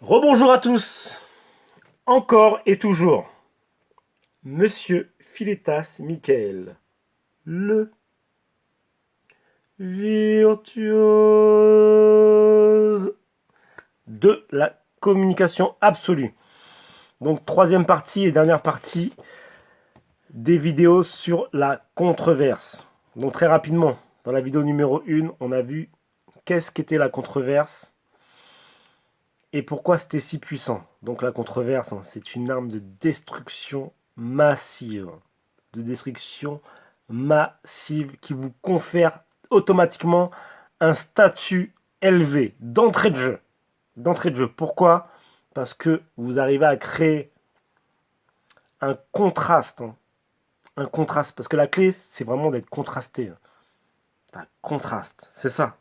Rebonjour à tous, encore et toujours, Monsieur Philetas Michael, le virtuose de la communication absolue. Donc troisième partie et dernière partie des vidéos sur la controverse. Donc très rapidement, dans la vidéo numéro 1, on a vu qu'est-ce qu'était la controverse et pourquoi c'était si puissant. Donc la controverse, c'est une arme de destruction massive. De destruction massive qui vous confère automatiquement un statut élevé d'entrée de jeu. D'entrée de jeu. Pourquoi? Parce que vous arrivez à créer un contraste. Un contraste. Parce que la clé, c'est vraiment d'être contrasté. Un contraste. C'est ça.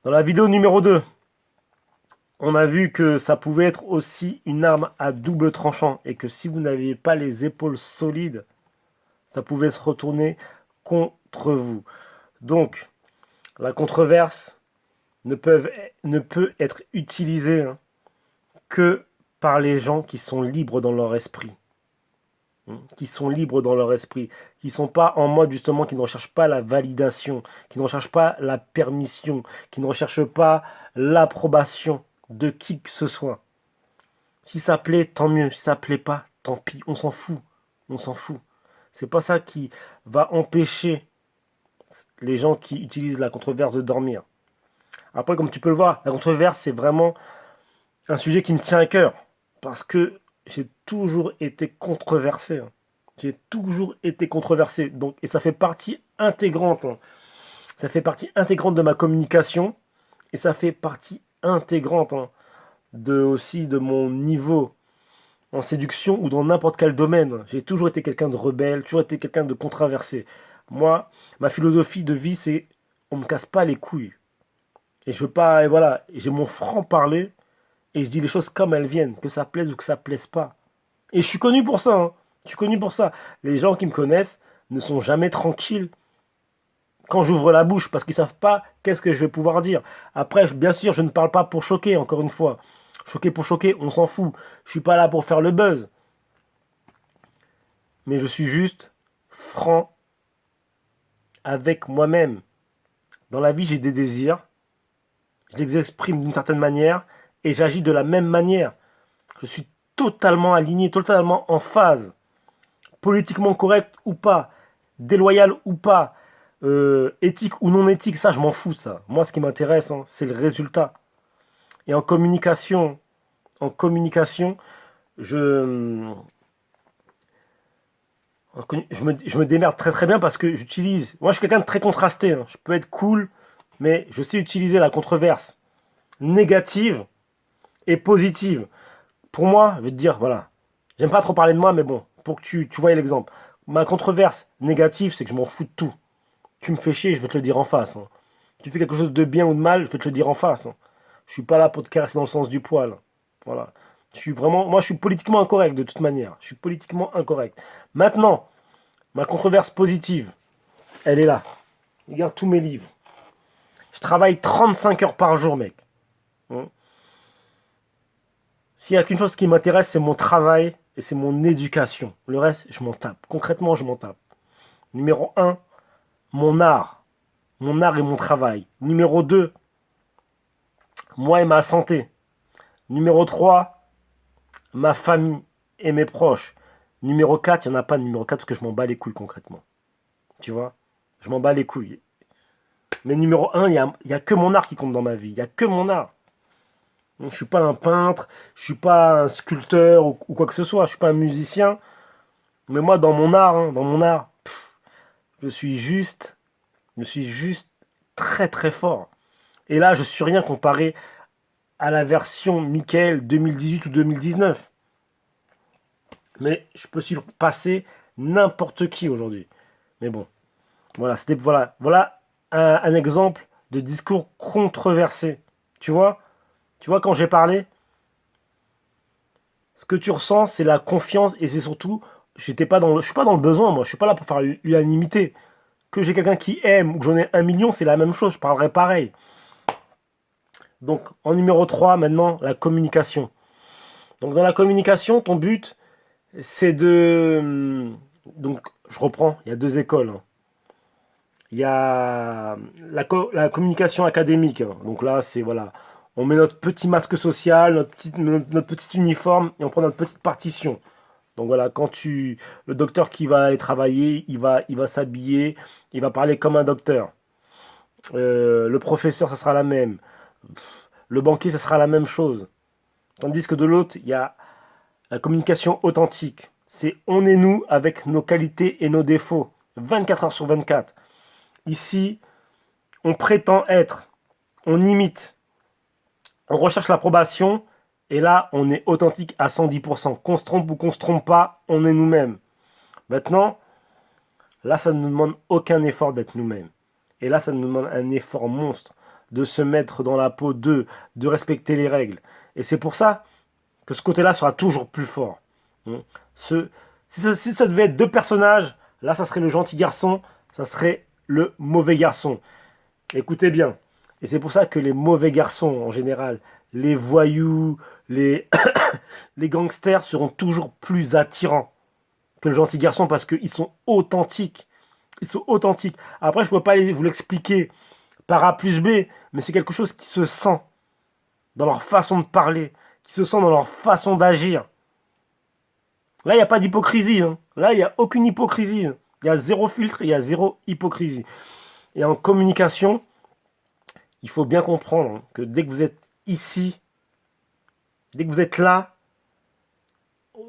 Dans la vidéo numéro 2, on a vu que ça pouvait être aussi une arme à double tranchant et que si vous n'aviez pas les épaules solides, ça pouvait se retourner contre vous. Donc, la controverse ne peut être utilisée que par les gens qui sont libres dans leur esprit. Qui sont libres dans leur esprit. Qui ne sont pas en mode justement, qui ne recherchent pas la validation, qui ne recherchent pas la permission, qui ne recherchent pas l'approbation de qui que ce soit. Si ça plaît, tant mieux. Si ça plaît pas, tant pis. On s'en fout. On s'en fout. C'est pas ça qui va empêcher les gens qui utilisent la controverse de dormir. Après, comme tu peux le voir, la controverse, c'est vraiment un sujet qui me tient à cœur. Parce que j'ai toujours été controversé. J'ai toujours été controversé. Donc, et ça fait partie intégrante. Ça fait partie intégrante de ma communication. Et ça fait partie intégrante aussi de mon niveau en séduction ou dans n'importe quel domaine. J'ai toujours été quelqu'un de rebelle, toujours été quelqu'un de controversé. Moi, ma philosophie de vie, c'est on me casse pas les couilles. Et je veux pas, et voilà, j'ai mon franc-parler et je dis les choses comme elles viennent, que ça plaise ou que ça plaise pas. Et je suis connu pour ça. Je suis connu pour ça. Les gens qui me connaissent ne sont jamais tranquilles quand j'ouvre la bouche parce qu'ils savent pas qu'est-ce que je vais pouvoir dire. Après, bien sûr, je ne parle pas pour choquer, encore une fois. Choquer pour choquer, on s'en fout. Je suis pas là pour faire le buzz. Mais je suis juste franc avec moi-même. Dans la vie, j'ai des désirs. Je les exprime d'une certaine manière et j'agis de la même manière. Je suis totalement aligné, totalement en phase. Politiquement correct ou pas, déloyal ou pas, éthique ou non éthique, ça je m'en fous ça. Moi ce qui m'intéresse, c'est le résultat. Et en communication, je, je me démerde très très bien parce que j'utilise. Moi je suis quelqu'un de très contrasté. Je peux être cool, mais je sais utiliser la controverse négative et positive. Pour moi, je vais te dire, voilà, j'aime pas trop parler de moi, mais bon, pour que tu voyes l'exemple. Ma controverse négative, c'est que je m'en fous de tout. Tu me fais chier, je vais te le dire en face. Tu fais quelque chose de bien ou de mal, je vais te le dire en face. Je suis pas là pour te caresser dans le sens du poil. Voilà. Moi, je suis politiquement incorrect de toute manière. Je suis politiquement incorrect. Maintenant, ma controverse positive, elle est là. Regarde tous mes livres. Je travaille 35 heures par jour, mec. S'il n'y a qu'une chose qui m'intéresse, c'est mon travail et c'est mon éducation. Le reste, je m'en tape. Concrètement, je m'en tape. Numéro un, mon art. Mon art et mon travail. Numéro 2, moi et ma santé. Numéro 3, ma famille et mes proches. Numéro 4, il n'y en a pas de numéro 4 parce que je m'en bats les couilles concrètement. Tu vois? Je m'en bats les couilles. Mais numéro un, il n'y a que mon art qui compte dans ma vie. Il n'y a que mon art. Je ne suis pas un peintre, je ne suis pas un sculpteur ou quoi que ce soit. Je ne suis pas un musicien. Mais moi, dans mon art, je suis juste très très fort. Et là, je suis rien comparé à la version Michael 2018 ou 2019. Mais je peux surpasser n'importe qui aujourd'hui. Mais bon, voilà un exemple de discours controversé. Tu vois? Tu vois quand j'ai parlé, ce que tu ressens, c'est la confiance et c'est surtout, je suis pas dans le besoin, moi. Je suis pas là pour faire l'unanimité. Que j'ai quelqu'un qui aime ou que j'en ai 1 million, c'est la même chose. Je parlerai pareil. Donc, en numéro 3, maintenant, la communication. Donc, dans la communication, ton but, c'est de... Donc, je reprends, il y a deux écoles, hein. Il y a la communication académique, hein. Donc là, c'est, voilà, on met notre petit masque social, notre petit uniforme, et on prend notre petite partition. Donc voilà, le docteur qui va aller travailler, il va s'habiller, il va parler comme un docteur. Le professeur, ça sera la même. Le banquier, ça sera la même chose. Tandis que de l'autre, il y a la communication authentique. C'est on est nous avec nos qualités et nos défauts. 24 heures sur 24. Ici, on prétend être, on imite, on recherche l'approbation, et là, on est authentique à 110%. Qu'on se trompe ou qu'on se trompe pas, on est nous-mêmes. Maintenant, là, ça ne nous demande aucun effort d'être nous-mêmes. Et là, ça nous demande un effort monstre de se mettre dans la peau d'eux, de respecter les règles. Et c'est pour ça que ce côté-là sera toujours plus fort. Si ça devait être deux personnages, là, ça serait le gentil garçon, ça serait le mauvais garçon. Écoutez bien. Et c'est pour ça que les mauvais garçons, en général, les voyous, les, les gangsters seront toujours plus attirants que le gentil garçon parce qu'ils sont authentiques. Ils sont authentiques. Après, je ne peux pas vous l'expliquer par A plus B, mais c'est quelque chose qui se sent dans leur façon de parler, qui se sent dans leur façon d'agir. Là, il n'y a pas d'hypocrisie, hein. Là, il n'y a aucune hypocrisie. Il y a zéro filtre, il y a zéro hypocrisie. Et en communication, il faut bien comprendre que dès que vous êtes ici, dès que vous êtes là,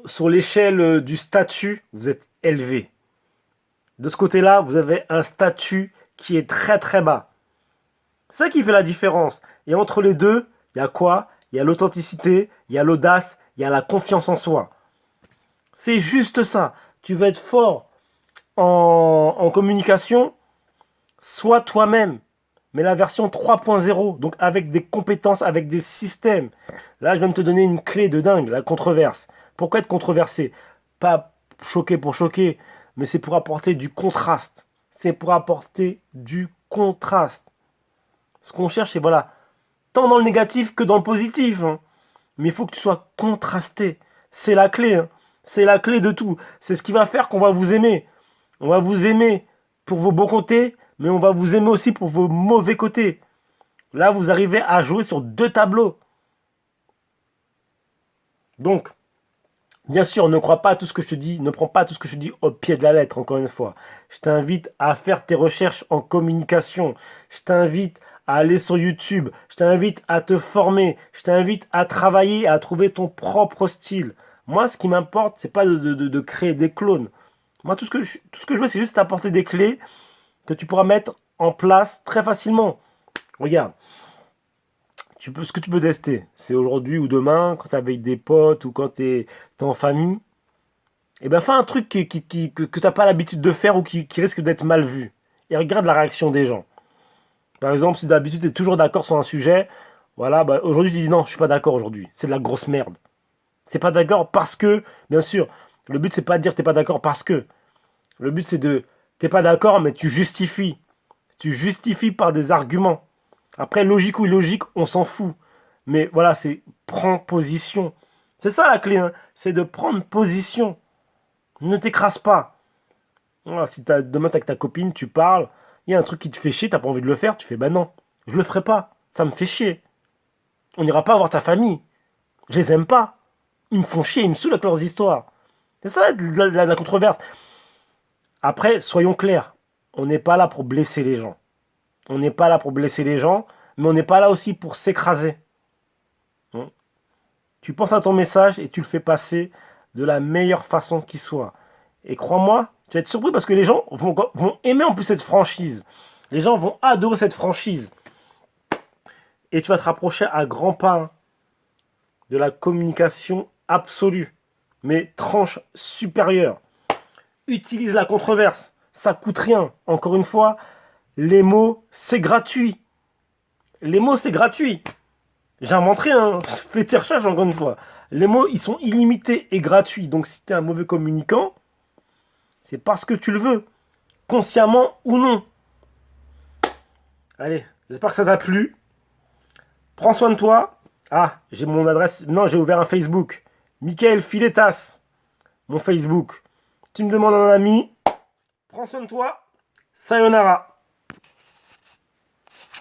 sur l'échelle du statut, vous êtes élevé. De ce côté-là, vous avez un statut qui est très très bas. C'est ça qui fait la différence. Et entre les deux, il y a quoi? Il y a l'authenticité, il y a l'audace, il y a la confiance en soi. C'est juste ça. Tu veux être fort en communication, sois toi-même. Mais la version 3.0, donc avec des compétences, avec des systèmes. Là, je viens de te donner une clé de dingue, la controverse. Pourquoi être controversé? Pas choqué pour choquer, mais c'est pour apporter du contraste. C'est pour apporter du contraste. Ce qu'on cherche, c'est voilà, tant dans le négatif que dans le positif, hein. Mais il faut que tu sois contrasté. C'est la clé, hein. C'est la clé de tout. C'est ce qui va faire qu'on va vous aimer. On va vous aimer pour vos bons côtés, mais on va vous aimer aussi pour vos mauvais côtés. Là, vous arrivez à jouer sur deux tableaux. Donc, bien sûr, ne crois pas à tout ce que je te dis, ne prends pas tout ce que je te dis au pied de la lettre, encore une fois. Je t'invite à faire tes recherches en communication. Je t'invite à aller sur YouTube. Je t'invite à te former. Je t'invite à travailler, à trouver ton propre style. Moi, ce qui m'importe, c'est pas de créer des clones. Moi, tout ce que je veux, c'est juste t'apporter des clés que tu pourras mettre en place très facilement. Regarde, ce que tu peux tester, c'est aujourd'hui ou demain, quand tu es avec des potes ou quand tu es en famille, et ben fais un truc que tu n'as pas l'habitude de faire ou qui risque d'être mal vu. Et regarde la réaction des gens. Par exemple, si d'habitude tu es toujours d'accord sur un sujet, voilà, bah, aujourd'hui tu dis non, je suis pas d'accord aujourd'hui. C'est de la grosse merde. C'est pas d'accord parce que, bien sûr, le but c'est pas de dire t'es pas d'accord parce que. Le but c'est de, t'es pas d'accord mais tu justifies. Tu justifies par des arguments. Après, logique ou illogique, on s'en fout. Mais voilà, c'est prends position. C'est ça la clé, hein. C'est de prendre position. Ne t'écrase pas. Voilà, si demain t'es avec ta copine, tu parles, il y a un truc qui te fait chier, t'as pas envie de le faire, tu fais bah non, je le ferai pas. Ça me fait chier. On n'ira pas voir ta famille. Je les aime pas. Ils me font chier, ils me saoulent avec leurs histoires. C'est ça la controverse. Après, soyons clairs. On n'est pas là pour blesser les gens. On n'est pas là pour blesser les gens, mais on n'est pas là aussi pour s'écraser. Hein. Tu penses à ton message et tu le fais passer de la meilleure façon qui soit. Et crois-moi, tu vas être surpris parce que les gens vont aimer en plus cette franchise. Les gens vont adorer cette franchise. Et tu vas te rapprocher à grands pas de la communication absolue, mais tranche supérieure. Utilise la controverse. Ça coûte rien. Encore une fois, les mots, c'est gratuit. Les mots, c'est gratuit. J'invente rien, hein. Fais tes recherches encore une fois. Les mots, ils sont illimités et gratuits. Donc si tu es un mauvais communicant, c'est parce que tu le veux. Consciemment ou non. Allez, j'espère que ça t'a plu. Prends soin de toi. Ah, j'ai mon adresse. Non, j'ai ouvert un Facebook. Michael Filetas. Mon Facebook. Tu me demandes un ami. Prends soin de toi. Sayonara.